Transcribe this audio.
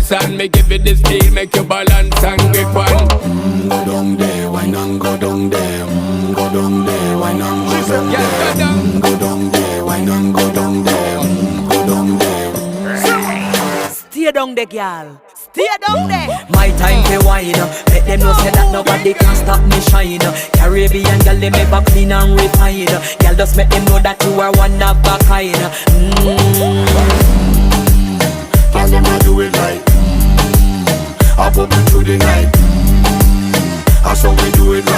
dance and me give it this feel, make you balance and grip on. Go down there, why not go down there? Go down there, why not go down there? Go down there, why not go down there? Go down there. Stay down there, girl. Stay down there. My time to wine. Let them know say that nobody can stop me shine. Caribbean girl, they make back clean and refine. Girl, just make them know that you are one of a kind. Tell them I do it right. I pop it through the night. That's how we do it right.